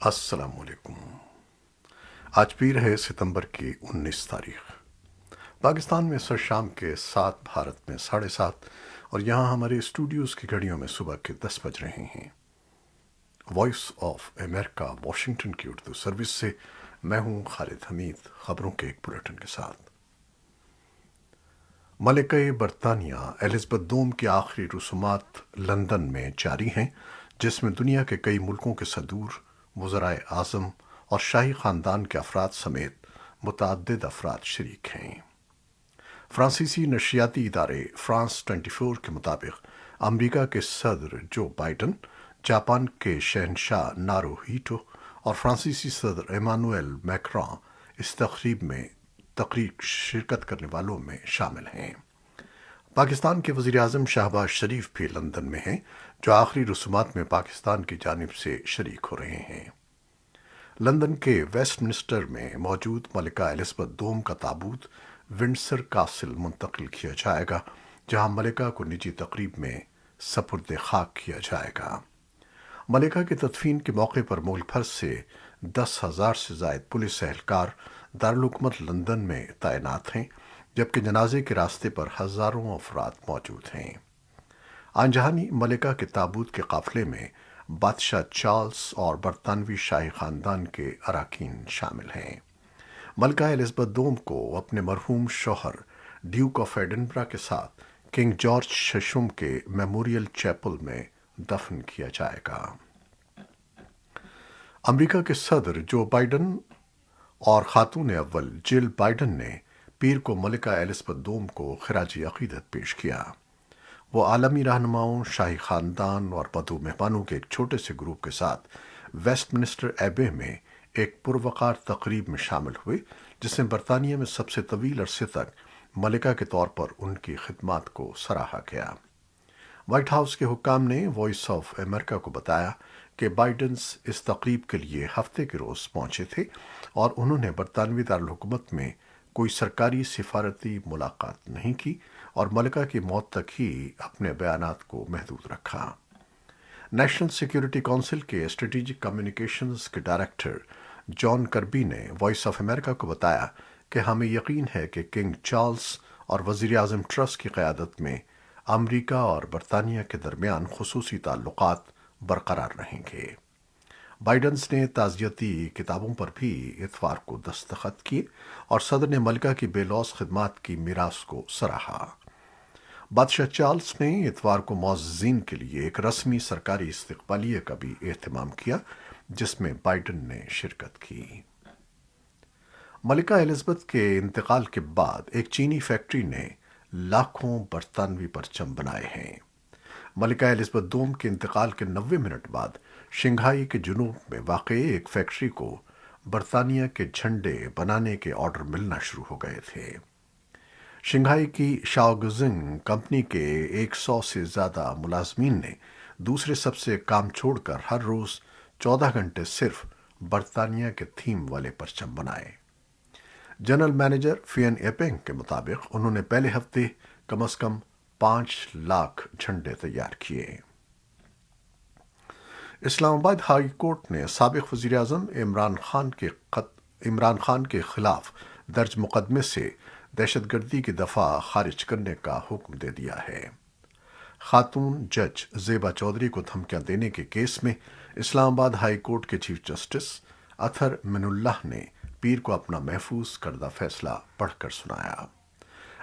السلام علیکم۔ آج پیر ہے ستمبر کی 19 تاریخ۔ پاکستان میں سر شام کے 7، بھارت میں 7:30، اور یہاں ہمارے اسٹوڈیوز کی گھڑیوں میں صبح کے 10 بج رہے ہیں۔ وائس آف امریکہ واشنگٹن کی اردو سروس سے میں ہوں خالد حمید، خبروں کے ایک بلیٹن کے ساتھ۔ ملکہ برطانیہ ایلزبتھ دوم کی آخری رسومات لندن میں جاری ہیں، جس میں دنیا کے کئی ملکوں کے صدور، وزرائے اعظم اور شاہی خاندان کے افراد سمیت متعدد افراد شریک ہیں۔ فرانسیسی نشریاتی ادارے فرانس 24 کے مطابق امریکہ کے صدر جو بائیڈن، جاپان کے شہنشاہ ناروہیٹو اور فرانسیسی صدر ایمانوئل میکران اس تقریب شرکت کرنے والوں میں شامل ہیں۔ پاکستان کے وزیر اعظم شہباز شریف بھی لندن میں ہیں، جو آخری رسومات میں پاکستان کی جانب سے شریک ہو رہے ہیں۔ لندن کے ویسٹ منسٹر میں موجود ملکہ ایلزبتھ دوم کا تابوت ونڈسر کاسل منتقل کیا جائے گا، جہاں ملکہ کو نجی تقریب میں سپرد خاک کیا جائے گا۔ ملکہ کے تدفین کے موقع پر ملک بھر سے 10,000 سے زائد پولیس اہلکار دارالحکومت لندن میں تعینات ہیں، جبکہ جنازے کے راستے پر ہزاروں افراد موجود ہیں۔ آن جہانی ملکہ کے تابوت کے قافلے میں بادشاہ چارلس اور برطانوی شاہی خاندان کے اراکین شامل ہیں۔ ملکہ ایلزبتھ دوم کو اپنے مرحوم شوہر ڈیوک آف ایڈنبرا کے ساتھ کنگ جارج ششم کے میموریل چیپل میں دفن کیا جائے گا۔ امریکہ کے صدر جو بائیڈن اور خاتون اول جل بائیڈن نے پیر کو ملکہ ایلزبتھ دوم کو خراج عقیدت پیش کیا۔ وہ عالمی رہنماؤں، شاہی خاندان اور مدعو مہمانوں کے ایک چھوٹے سے گروپ کے ساتھ ویسٹ منسٹر ایبے میں ایک پروقار تقریب میں شامل ہوئے، جس میں برطانیہ میں سب سے طویل عرصے تک ملکہ کے طور پر ان کی خدمات کو سراہا گیا۔ وائٹ ہاؤس کے حکام نے وائس آف امریکہ کو بتایا کہ بائیڈنز اس تقریب کے لیے ہفتے کے روز پہنچے تھے اور انہوں نے برطانوی دارالحکومت میں کوئی سرکاری سفارتی ملاقات نہیں کی اور ملکہ کی موت تک ہی اپنے بیانات کو محدود رکھا۔ نیشنل سیکیورٹی کونسل کے اسٹریٹجک کمیونیکیشنز کے ڈائریکٹر جان کربی نے وائس آف امریکہ کو بتایا کہ ہمیں یقین ہے کہ کنگ چارلس اور وزیر اعظم ٹرس کی قیادت میں امریکہ اور برطانیہ کے درمیان خصوصی تعلقات برقرار رہیں گے۔ بائیڈنز نے تعزیتی کتابوں پر بھی اتوار کو دستخط کیے اور صدر نے ملکہ کی بے لوث خدمات کی میراث کو سراہا۔ بادشاہ چارلس نے اتوار کو معززین کے لیے ایک رسمی سرکاری استقبالیہ کا بھی اہتمام کیا، جس میں بائیڈن نے شرکت کی۔ ملکہ ایلزبتھ کے انتقال کے بعد ایک چینی فیکٹری نے لاکھوں برطانوی پرچم بنائے ہیں۔ ملکہ ایلزبتھ دوم کے انتقال کے 90 منٹ بعد شنگھائی کے جنوب میں واقع ایک فیکٹری کو برطانیہ کے جھنڈے بنانے کے آرڈر ملنا شروع ہو گئے تھے۔ شنگھائی کی شاؤگزنگ کمپنی کے 100 سے زیادہ ملازمین نے دوسرے سب سے کام چھوڑ کر ہر روز 14 گھنٹے صرف برطانیہ کے تھیم والے پرچم بنائے۔ جنرل مینیجر فین ایپنگ کے مطابق انہوں نے پہلے ہفتے کم از کم 5 لاکھ جھنڈے تیار کیے۔ اسلام آباد ہائی کورٹ نے سابق وزیر اعظم عمران خان کے خلاف درج مقدمے سے دہشت گردی کی دفعہ خارج کرنے کا حکم دے دیا ہے۔ خاتون جج زیبا چودھری کو دھمکیاں دینے کے کیس میں اسلام آباد ہائی کورٹ کے چیف جسٹس اطہر من اللہ نے پیر کو اپنا محفوظ کردہ فیصلہ پڑھ کر سنایا۔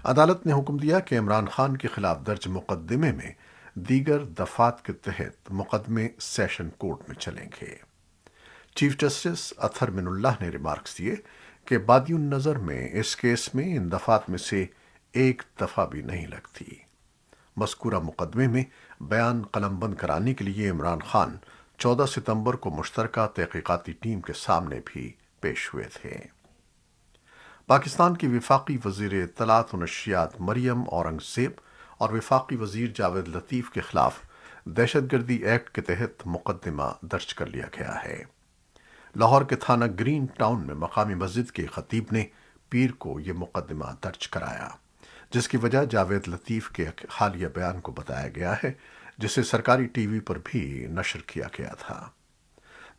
عدالت نے حکم دیا کہ عمران خان کے خلاف درج مقدمے میں دیگر دفعات کے تحت مقدمے سیشن کورٹ میں چلیں گے۔ چیف جسٹس اطہر من اللہ نے ریمارکس دیے کہ بادی النظر میں اس کیس میں ان دفعات میں سے ایک دفعہ بھی نہیں لگتی۔ مذکورہ مقدمے میں بیان قلم بند کرانے کے لیے عمران خان 14 ستمبر کو مشترکہ تحقیقاتی ٹیم کے سامنے بھی پیش ہوئے تھے۔ پاکستان کی وفاقی وزیر اطلاعات و نشریات مریم اورنگزیب اور وفاقی وزیر جاوید لطیف کے خلاف دہشت گردی ایکٹ کے تحت مقدمہ درج کر لیا گیا ہے۔ لاہور کے تھانہ گرین ٹاؤن میں مقامی مسجد کے خطیب نے پیر کو یہ مقدمہ درج کرایا، جس کی وجہ جاوید لطیف کے حالیہ بیان کو بتایا گیا ہے، جسے سرکاری ٹی وی پر بھی نشر کیا گیا تھا۔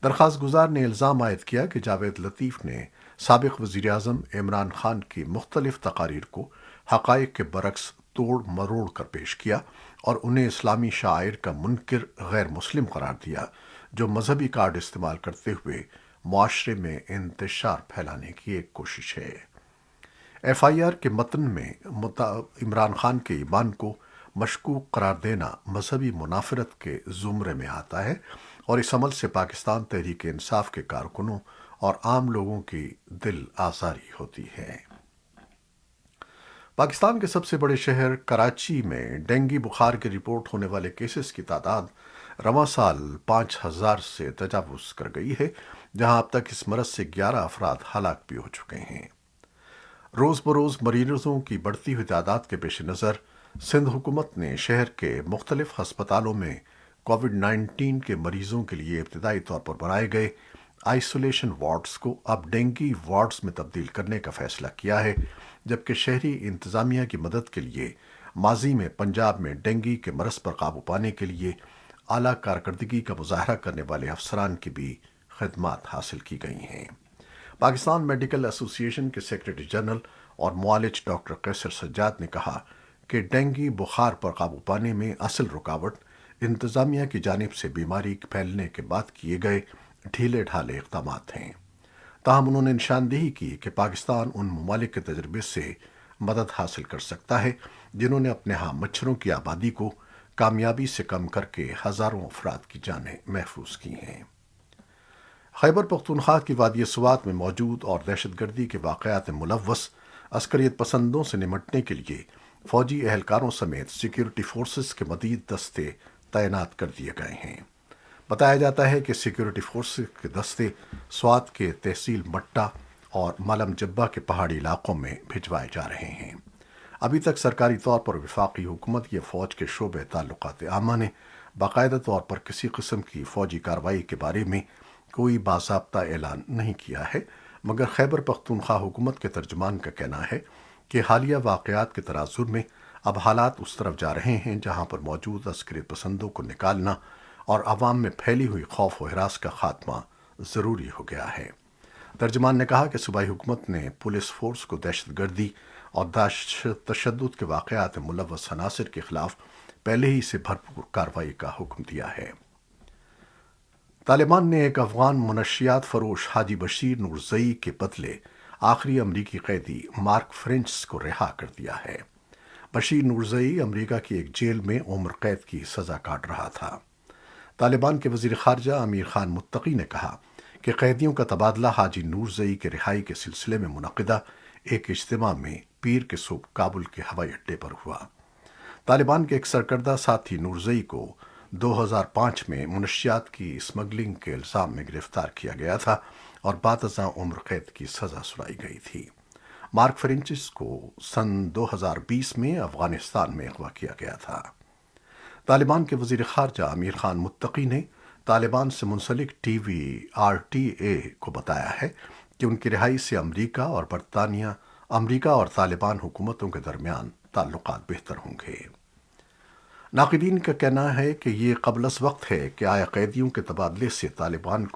درخواست گزار نے الزام عائد کیا کہ جاوید لطیف نے سابق وزیر اعظم عمران خان کی مختلف تقاریر کو حقائق کے برعکس توڑ مروڑ کر پیش کیا اور انہیں اسلامی شاعر کا منکر غیر مسلم قرار دیا جو مذہبی کارڈ استعمال کرتے ہوئے معاشرے میں انتشار پھیلانے کی ایک کوشش ہے۔ ایف آئی آر کے متن میں عمران خان کے ایمان کو مشکوک قرار دینا مذہبی منافرت کے زمرے میں آتا ہے اور اس عمل سے پاکستان تحریک انصاف کے کارکنوں اور عام لوگوں کی دل آزاری ہوتی ہے۔ پاکستان کے سب سے بڑے شہر کراچی میں ڈینگی بخار کے رپورٹ ہونے والے کیسز کی تعداد رواں سال 5,000 سے تجاوز کر گئی ہے، جہاں اب تک اس مرض سے 11 افراد ہلاک بھی ہو چکے ہیں۔ روز بروز مریضوں کی بڑھتی ہوئی تعداد کے پیش نظر سندھ حکومت نے شہر کے مختلف ہسپتالوں میں کووڈ 19 کے مریضوں کے لیے ابتدائی طور پر بنائے گئے آئسولیشن وارڈز کو اب ڈینگی وارڈز میں تبدیل کرنے کا فیصلہ کیا ہے، جبکہ شہری انتظامیہ کی مدد کے لیے ماضی میں پنجاب میں ڈینگی کے مرض پر قابو پانے کے لیے اعلیٰ کارکردگی کا مظاہرہ کرنے والے افسران کی بھی خدمات حاصل کی گئی ہیں۔ پاکستان میڈیکل ایسوسی ایشن کے سیکریٹری جنرل اور معالج ڈاکٹر قیصر سجاد نے کہا کہ ڈینگی بخار پر قابو پانے میں اصل رکاوٹ انتظامیہ کی جانب سے بیماری پھیلنے کے بعد کیے گئے ڈھیلے ڈھالے اقدامات ہیں۔ تاہم انہوں نے نشاندہی کی کہ پاکستان ان ممالک کے تجربے سے مدد حاصل کر سکتا ہے جنہوں نے اپنے ہاں مچھروں کی آبادی کو کامیابی سے کم کر کے ہزاروں افراد کی جانیں محفوظ کی ہیں۔ خیبر پختونخوا کی وادی سوات میں موجود اور دہشت گردی کے واقعات ملوث عسکریت پسندوں سے نمٹنے کے لیے فوجی اہلکاروں سمیت سیکیورٹی فورسز کے مزید دستے تعینات کر دیے گئے ہیں۔ بتایا جاتا ہے کہ سیکیورٹی فورسز کے دستے سوات کے تحصیل مٹا اور مالم جبہ کے پہاڑی علاقوں میں بھجوائے جا رہے ہیں۔ ابھی تک سرکاری طور پر وفاقی حکومت یا فوج کے شعبہ تعلقات عامہ نے باقاعدہ طور پر کسی قسم کی فوجی کارروائی کے بارے میں کوئی باضابطہ اعلان نہیں کیا ہے، مگر خیبر پختونخوا حکومت کے ترجمان کا کہنا ہے کہ حالیہ واقعات کے تناظر میں اب حالات اس طرف جا رہے ہیں جہاں پر موجود عسکری پسندوں کو نکالنا اور عوام میں پھیلی ہوئی خوف و ہراس کا خاتمہ ضروری ہو گیا ہے۔ ترجمان نے کہا کہ صوبائی حکومت نے پولیس فورس کو دہشت گردی اور تشدد کے واقعات ملوث عناصر کے خلاف پہلے ہی سے بھرپور کارروائی کا حکم دیا ہے۔ طالبان نے ایک افغان منشیات فروش حاجی بشیر نورزئی کے بدلے آخری امریکی قیدی مارک فرینچس کو رہا کر دیا ہے۔ بشیر نورزئی امریکہ کی ایک جیل میں عمر قید کی سزا کاٹ رہا تھا۔ طالبان کے وزیر خارجہ امیر خان متقی نے کہا کہ قیدیوں کا تبادلہ حاجی نورزئی کے رہائی کے سلسلے میں منعقدہ ایک اجتماع میں پیر کے صبح کابل کے ہوائی اڈے پر ہوا۔ طالبان کے ایک سرکردہ ساتھی نورزئی کو 2005 میں منشیات کی اسمگلنگ کے الزام میں گرفتار کیا گیا تھا اور بعد ازاں عمر قید کی سزا سنائی گئی تھی۔ مارک فرینچس کو سن 2020 میں افغانستان میں اغوا کیا گیا تھا۔ طالبان کے وزیر خارجہ امیر خان متقی نے طالبان سے منسلک ٹی وی RTA کو بتایا ہے کہ ان کی رہائی سے امریکہ اور طالبان حکومتوں کے درمیان تعلقات بہتر ہوں گے۔ ناقدین کا کہنا ہے کہ یہ قبل از وقت ہے کہ آیا قیدیوں کے تبادلے سے طالبان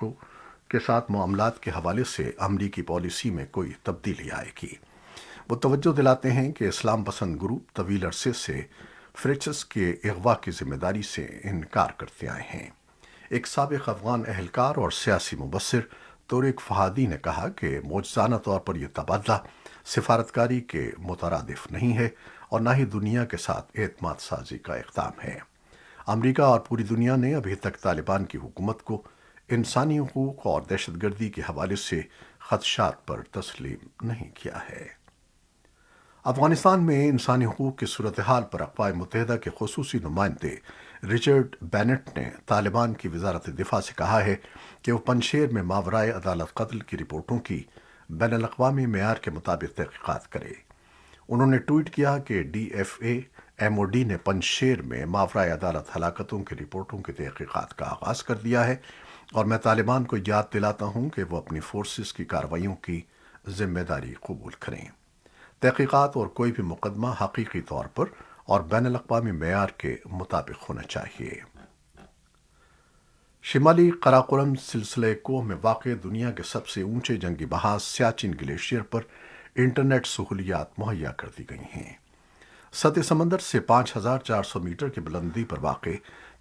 کے ساتھ معاملات کے حوالے سے امریکی پالیسی میں کوئی تبدیلی آئے گی۔ وہ توجہ دلاتے ہیں کہ اسلام پسند گروپ طویل عرصے سے فرینچس کے اغوا کی ذمہ داری سے انکار کرتے آئے ہیں۔ ایک سابق افغان اہلکار اور سیاسی مبصر طارق فہادی نے کہا کہ معجزانہ طور پر یہ تبادلہ سفارتکاری کے مترادف نہیں ہے اور نہ ہی دنیا کے ساتھ اعتماد سازی کا اقدام ہے۔ امریکہ اور پوری دنیا نے ابھی تک طالبان کی حکومت کو انسانی حقوق اور دہشت گردی کے حوالے سے خدشات پر تسلیم نہیں کیا ہے۔ افغانستان میں انسانی حقوق کی صورتحال پر اقوام متحدہ کے خصوصی نمائندے رچرڈ بینٹ نے طالبان کی وزارت دفاع سے کہا ہے کہ وہ پنجشیر میں ماورائے عدالت قتل کی رپورٹوں کی بین الاقوامی معیار کے مطابق تحقیقات کرے۔ انہوں نے ٹویٹ کیا کہ DFA-MOD نے پنجشیر میں ماورائے عدالت ہلاکتوں کی رپورٹوں کی تحقیقات کا آغاز کر دیا ہے اور میں طالبان کو یاد دلاتا ہوں کہ وہ اپنی فورسز کی کارروائیوں کی ذمہ داری قبول کریں۔ تحقیقات اور کوئی بھی مقدمہ حقیقی طور پر اور بین الاقوامی معیار کے مطابق ہونا چاہیے۔ شمالی قراقرم سلسلہ کوہ میں واقع دنیا کے سب سے اونچے جنگی محاذ سیاچن گلیشیئر پر انٹرنیٹ سہولیات مہیا کر دی گئی ہیں۔ سطح سمندر سے 5400 میٹر کی بلندی پر واقع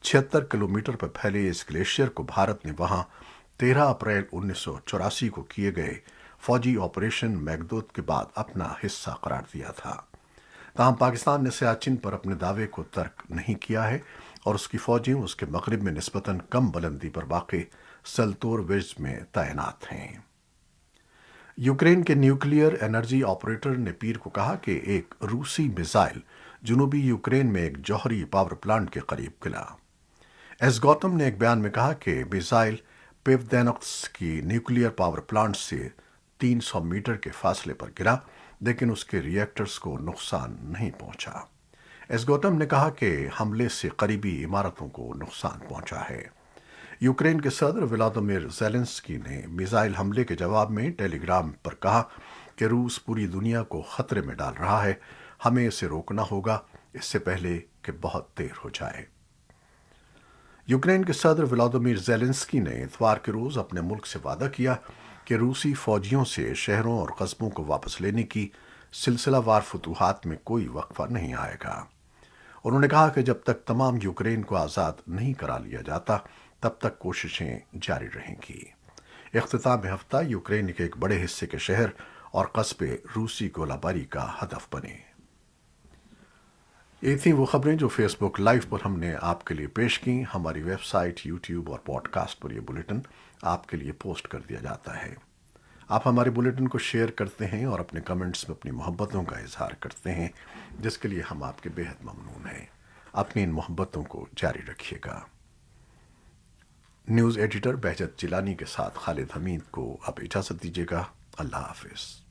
76 کلومیٹر پر پھیلے اس گلیشیئر کو بھارت نے وہاں 13 اپریل 1984 کو کیے گئے فوجی آپریشن میگدوت کے بعد اپنا حصہ قرار دیا تھا۔ تاہم پاکستان نے سیاچن پر اپنے دعوے کو ترک نہیں کیا ہے اور اس کی فوجیں اس کے مغرب میں نسبتاً کم بلندی پر واقع سلتور ویج میں تعینات ہیں۔ یوکرین کے نیوکلیئر انرجی آپریٹر نے پیر کو کہا کہ ایک روسی میزائل جنوبی یوکرین میں ایک جوہری پاور پلانٹ کے قریب گرا۔ ایس گوتم نے ایک بیان میں کہا کہ میزائل پیودینوکس کی نیوکلیئر پاور پلانٹ سے 300 میٹر کے فاصلے پر گرا، لیکن اس کے ری ایکٹرز کو نقصان نہیں پہنچا۔ ایس گوتم نے کہا کہ حملے سے قریبی عمارتوں کو نقصان پہنچا ہے۔ یوکرین کے صدر ولادیمیر زیلنسکی نے میزائل حملے کے جواب میں ٹیلی گرام پر کہا کہ روس پوری دنیا کو خطرے میں ڈال رہا ہے، ہمیں اسے روکنا ہوگا اس سے پہلے کہ بہت دیر ہو جائے۔ یوکرین کے صدر ولادیمیر زیلنسکی نے اتوار کے روز اپنے ملک سے وعدہ کیا کہ روسی فوجیوں سے شہروں اور قصبوں کو واپس لینے کی سلسلہ وار فتوحات میں کوئی وقفہ نہیں آئے گا۔ انہوں نے کہا کہ جب تک تمام یوکرین کو آزاد نہیں کرا لیا جاتا تب تک کوششیں جاری رہیں گی۔ اختتام ہفتہ یوکرین کے ایک بڑے حصے کے شہر اور قصبے روسی گولہ باری کا ہدف بنے۔ یہ تھیں وہ خبریں جو فیس بک لائیو پر ہم نے آپ کے لیے پیش کیں۔ ہماری ویب سائٹ، یوٹیوب اور پوڈ کاسٹ پر یہ بلیٹن آپ کے لیے پوسٹ کر دیا جاتا ہے۔ آپ ہمارے بلیٹن کو شیئر کرتے ہیں اور اپنے کمنٹس میں اپنی محبتوں کا اظہار کرتے ہیں، جس کے لیے ہم آپ کے بے حد ممنون ہیں۔ اپنی ان محبتوں کو جاری رکھیے گا۔ نیوز ایڈیٹر بہجت جیلانی کے ساتھ خالد حمید کو اب اجازت دیجیے گا۔ اللہ حافظ۔